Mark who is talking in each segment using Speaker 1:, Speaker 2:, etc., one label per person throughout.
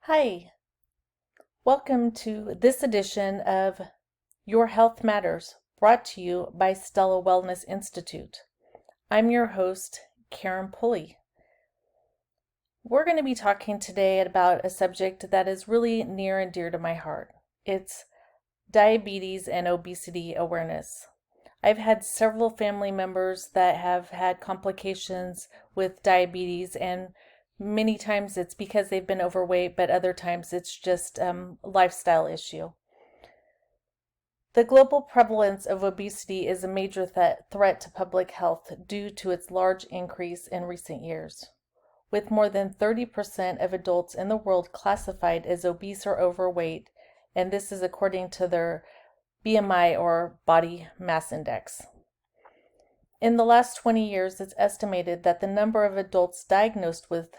Speaker 1: Hi, welcome to this edition of Your Health Matters, brought to you by Stella Wellness Institute. I'm your host, Karen Pulley. We're going to be talking today about a subject that is really near and dear to my heart. It's diabetes and obesity awareness. I've had several family members that have had complications with diabetes, and many times it's because they've been overweight, but other times it's just a lifestyle issue. The global prevalence of obesity is a major threat to public health due to its large increase in recent years, with more than 30% of adults in the world classified as obese or overweight, and this is according to their BMI or body mass index. In the last 20 years, it's estimated that the number of adults diagnosed with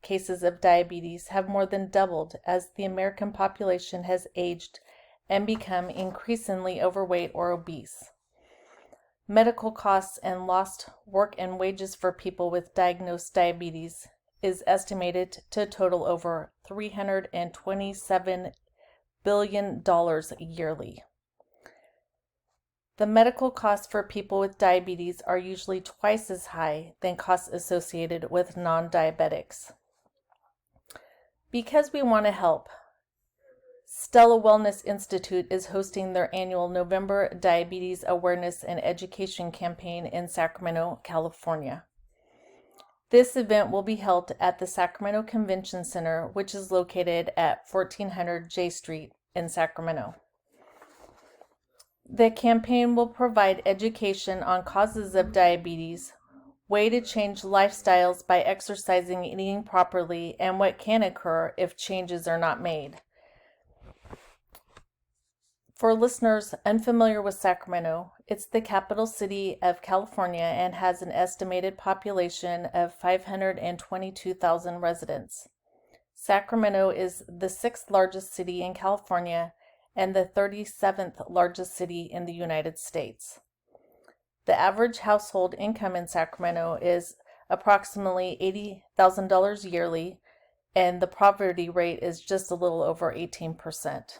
Speaker 1: cases of diabetes have more than doubled as the American population has aged and become increasingly overweight or obese. Medical costs and lost work and wages for people with diagnosed diabetes is estimated to total over $327 billion yearly. The medical costs for people with diabetes are usually twice as high than costs associated with non-diabetics. Because we want to help, Stella Wellness Institute is hosting their annual November Diabetes Awareness and Education Campaign in Sacramento, California. This event will be held at the Sacramento Convention Center, which is located at 1400 J Street in Sacramento. The campaign will provide education on causes of diabetes, way to change lifestyles by exercising and eating properly, and what can occur if changes are not made. For listeners unfamiliar with Sacramento, it's the capital city of California and has an estimated population of 522,000 residents. Sacramento is the 6th largest city in California and the 37th largest city in the United States. The average household income in Sacramento is approximately $80,000 yearly, and the poverty rate is just a little over 18%.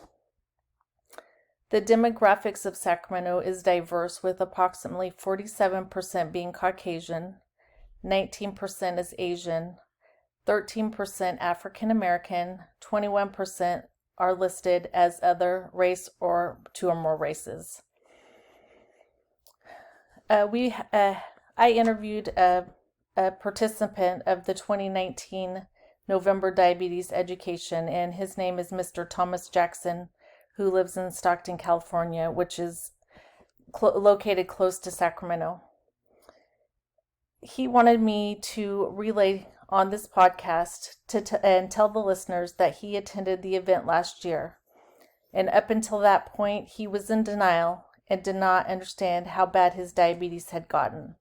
Speaker 1: The demographics of Sacramento is diverse, with approximately 47% being Caucasian, 19% is Asian, 13% African American, 21% are listed as other race or two or more races. I interviewed a participant of the 2019 November Diabetes Education, and his name is Mr. Thomas Jackson, who lives in Stockton, California, which is located close to Sacramento. He wanted me to relay on this podcast and tell the listeners that he attended the event last year. And up until that point, he was in denial and did not understand how bad his diabetes had gotten.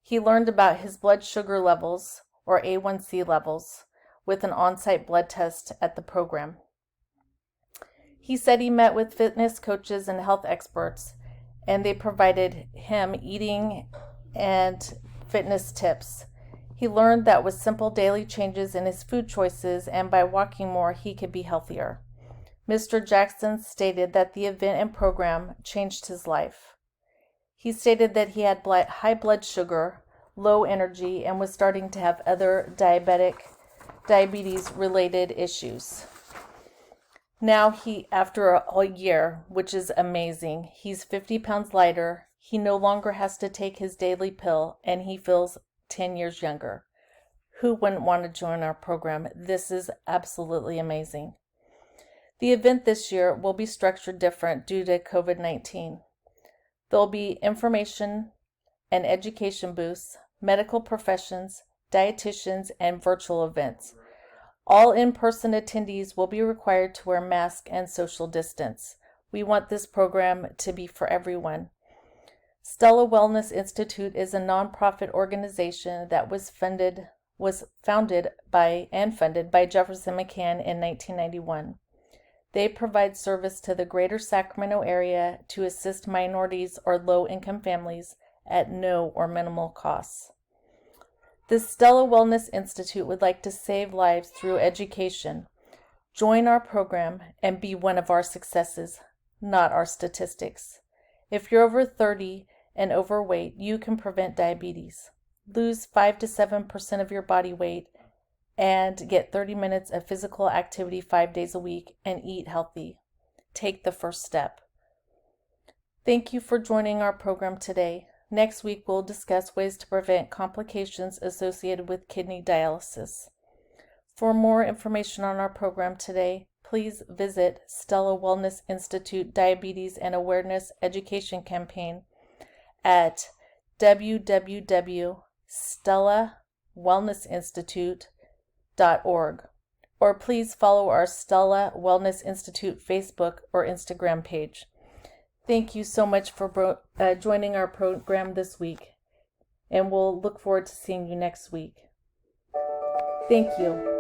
Speaker 1: He learned about his blood sugar levels, or A1C levels, with an on-site blood test at the program. He said he met with fitness coaches and health experts, and they provided him eating and fitness tips. He learned that with simple daily changes in his food choices and by walking more, he could be healthier. Mr. Jackson stated that the event and program changed his life. He stated that he had high blood sugar, low energy, and was starting to have other diabetes-related issues. Now after a year, which is amazing, he's 50 pounds lighter. He no longer has to take his daily pill, and he feels 10 years younger. Who wouldn't want to join our program? This is absolutely amazing. The event this year will be structured different due to COVID-19. There'll be information and education booths, medical professions, dietitians, and virtual events. All in-person attendees will be required to wear masks and social distance. We want this program to be for everyone. Stella Wellness Institute is a nonprofit organization that was founded by Jefferson McCann in 1991. They provide service to the greater Sacramento area to assist minorities or low-income families at no or minimal costs. The Stella Wellness Institute would like to save lives through education. Join our program and be one of our successes, not our statistics. If you're over 30 and overweight, you can prevent diabetes. Lose 5 to 7% of your body weight and get 30 minutes of physical activity 5 days a week and eat healthy. Take the first step. Thank you for joining our program today. Next week, we'll discuss ways to prevent complications associated with kidney dialysis. For more information on our program today, please visit Stella Wellness Institute Diabetes and Awareness Education Campaign at www.stellawellnessinstitute.org, or please follow our Stella Wellness Institute Facebook or Instagram page. Thank you so much for joining our program this week, and we'll look forward to seeing you next week. Thank you.